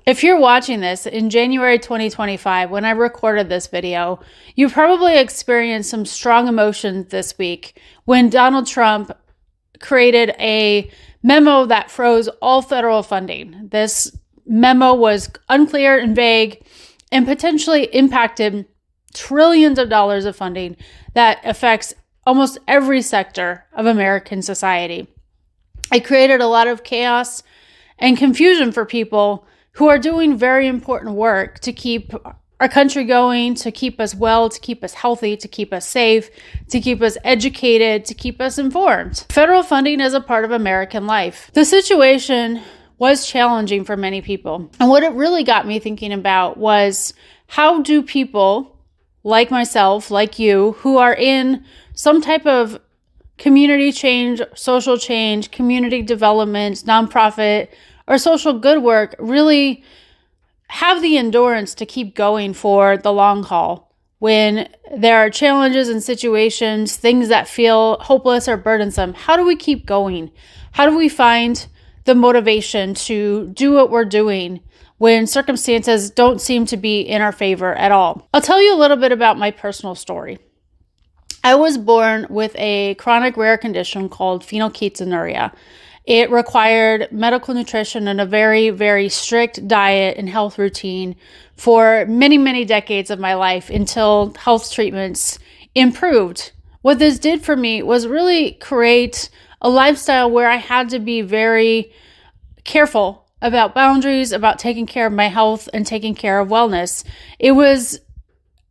If you're watching this in January 2025, when I recorded this video, you probably experienced some strong emotions this week when Donald Trump created a memo that froze all federal funding. This memo was unclear and vague and potentially impacted trillions of dollars of funding that affects almost every sector of American society. It created a lot of chaos and confusion for people who are doing very important work to keep our country going, to keep us well, to keep us healthy, to keep us safe, to keep us educated, to keep us informed. Federal funding is a part of American life. The situation was challenging for many people. And what it really got me thinking about was, how do people like myself, like you, who are in some type of community change, social change, community development, nonprofit, or social good work, really have the endurance to keep going for the long haul when there are challenges and situations, things that feel hopeless or burdensome? How do we keep going? How do we find the motivation to do what we're doing when circumstances don't seem to be in our favor at all? I'll tell you a little bit about my personal story. I was born with a chronic rare condition called phenylketonuria. It required medical nutrition and a very, very strict diet and health routine for many, many decades of my life until health treatments improved. What this did for me was really create a lifestyle where I had to be very careful about boundaries, about taking care of my health and taking care of wellness. It was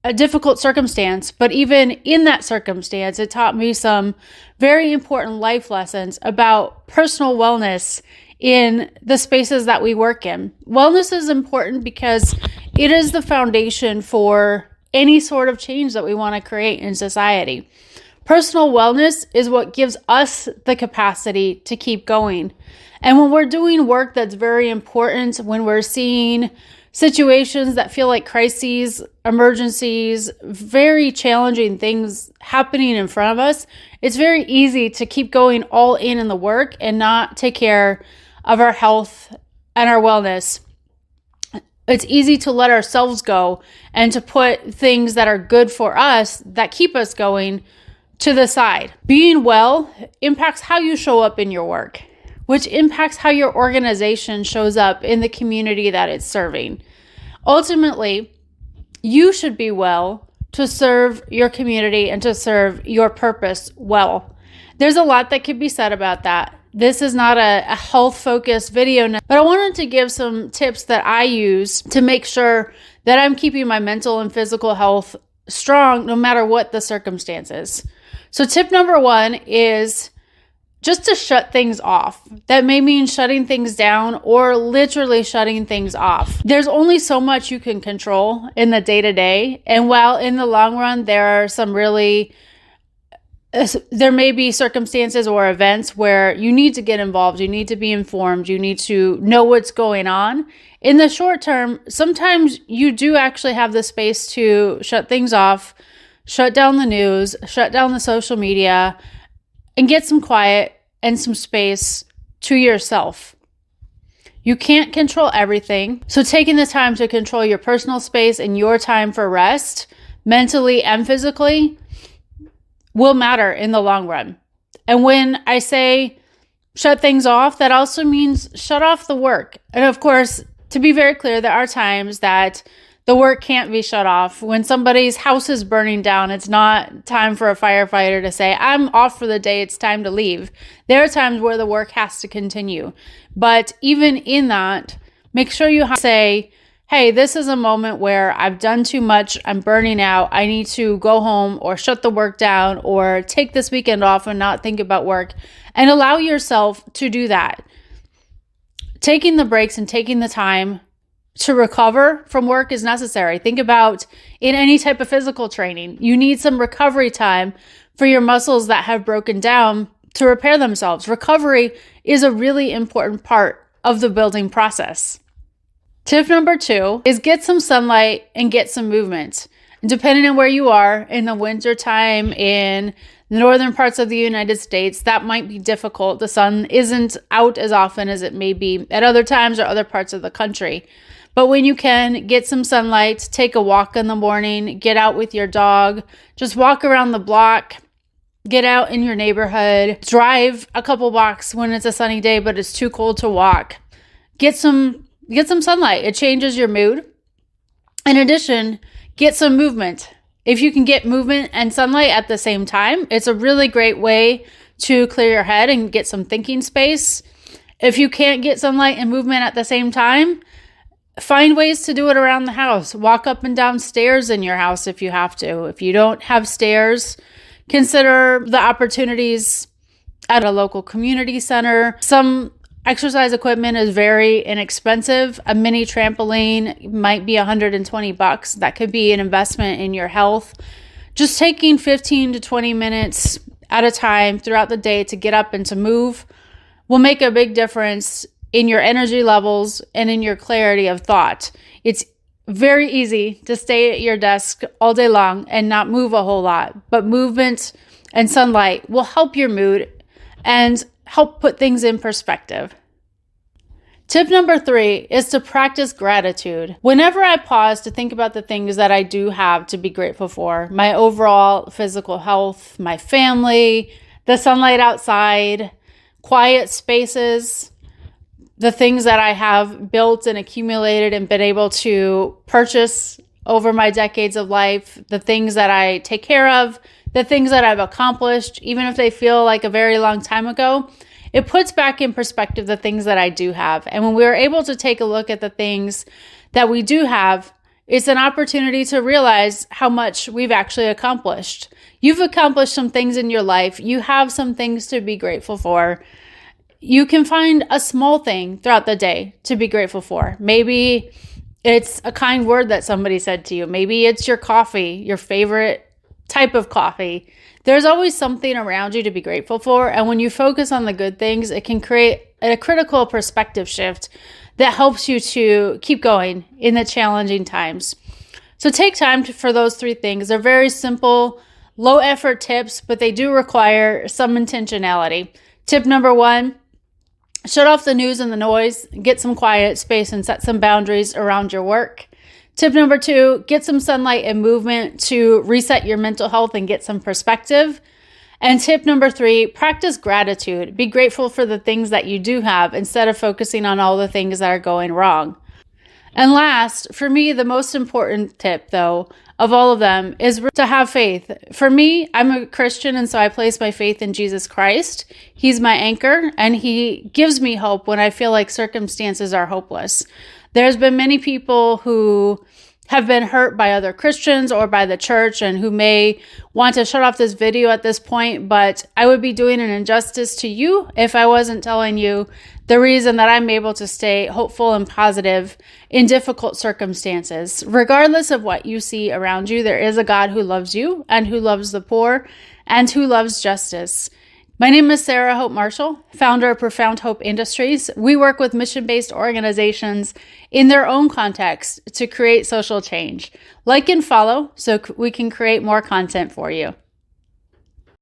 a difficult circumstance, but even in that circumstance, it taught me some very important life lessons about personal wellness in the spaces that we work in. Wellness is important because it is the foundation for any sort of change that we want to create in society. Personal wellness is what gives us the capacity to keep going. And when we're doing work that's very important, when we're seeing situations that feel like crises, emergencies, very challenging things happening in front of us, it's very easy to keep going all in the work and not take care of our health and our wellness. It's easy to let ourselves go and to put things that are good for us, that keep us going, to the side. Being well impacts how you show up in your work, which impacts how your organization shows up in the community that it's serving. Ultimately, you should be well to serve your community and to serve your purpose well. There's a lot that could be said about that. This is not a health-focused video, but I wanted to give some tips that I use to make sure that I'm keeping my mental and physical health strong no matter what the circumstances. So tip number one is just to shut things off. That may mean shutting things down or literally shutting things off. There's only so much you can control in the day-to-day. And while in the long run, there may be circumstances or events where you need to get involved, you need to be informed, you need to know what's going on. In the short term, sometimes you do actually have the space to shut things off, shut down the news, shut down the social media, and get some quiet and some space to yourself. You can't control everything, so taking the time to control your personal space and your time for rest, mentally and physically, will matter in the long run. And when I say shut things off, that also means shut off the work. And of course, to be very clear, there are times that the work can't be shut off. When somebody's house is burning down, it's not time for a firefighter to say, I'm off for the day, it's time to leave. There are times where the work has to continue. But even in that, make sure you say, hey, this is a moment where I've done too much, I'm burning out, I need to go home or shut the work down or take this weekend off and not think about work, and allow yourself to do that. Taking the breaks and taking the time to recover from work is necessary. Think about in any type of physical training, you need some recovery time for your muscles that have broken down to repair themselves. Recovery is a really important part of the building process. Tip number 2 is get some sunlight and get some movement. And depending on where you are, in the winter time, in The northern parts of the United States, that might be difficult. The sun isn't out as often as it may be at other times or other parts of the country. But when you can, get some sunlight, take a walk in the morning, get out with your dog, just walk around the block, get out in your neighborhood, drive a couple blocks when it's a sunny day, but it's too cold to walk. Get some sunlight. It changes your mood. In addition, get some movement. If you can get movement and sunlight at the same time, it's a really great way to clear your head and get some thinking space. If you can't get sunlight and movement at the same time, find ways to do it around the house. Walk up and down stairs in your house if you have to. If you don't have stairs, consider the opportunities at a local community center. Some exercise equipment is very inexpensive. A mini trampoline might be $120. That could be an investment in your health. Just taking 15 to 20 minutes at a time throughout the day to get up and to move will make a big difference in your energy levels and in your clarity of thought. It's very easy to stay at your desk all day long and not move a whole lot, but movement and sunlight will help your mood and help put things in perspective. Tip number 3 is to practice gratitude. Whenever I pause to think about the things that I do have to be grateful for, my overall physical health, my family, the sunlight outside, quiet spaces, the things that I have built and accumulated and been able to purchase over my decades of life, the things that I take care of, the things that I've accomplished, even if they feel like a very long time ago, it puts back in perspective the things that I do have. And when we're able to take a look at the things that we do have, it's an opportunity to realize how much we've actually accomplished. You've accomplished some things in your life. You have some things to be grateful for. You can find a small thing throughout the day to be grateful for. Maybe it's a kind word that somebody said to you. Maybe it's your coffee, your favorite type of coffee. There's always something around you to be grateful for. And when you focus on the good things, it can create a critical perspective shift that helps you to keep going in the challenging times. So take time for those 3 things. They're very simple, low effort tips, but they do require some intentionality. Tip number 1, shut off the news and the noise, get some quiet space and set some boundaries around your work. Tip number 2, get some sunlight and movement to reset your mental health and get some perspective. And tip number 3, practice gratitude. Be grateful for the things that you do have instead of focusing on all the things that are going wrong. And last, for me, the most important tip, though, of all of them is to have faith. For me, I'm a Christian, and so I place my faith in Jesus Christ. He's my anchor, and he gives me hope when I feel like circumstances are hopeless. There's been many people who have been hurt by other Christians or by the church and who may want to shut off this video at this point, but I would be doing an injustice to you if I wasn't telling you the reason that I'm able to stay hopeful and positive in difficult circumstances. Regardless of what you see around you, there is a God who loves you and who loves the poor and who loves justice. My name is Sarah Hope Marshall, founder of Profound Hope Industries. We work with mission-based organizations in their own context to create social change. Like and follow so we can create more content for you.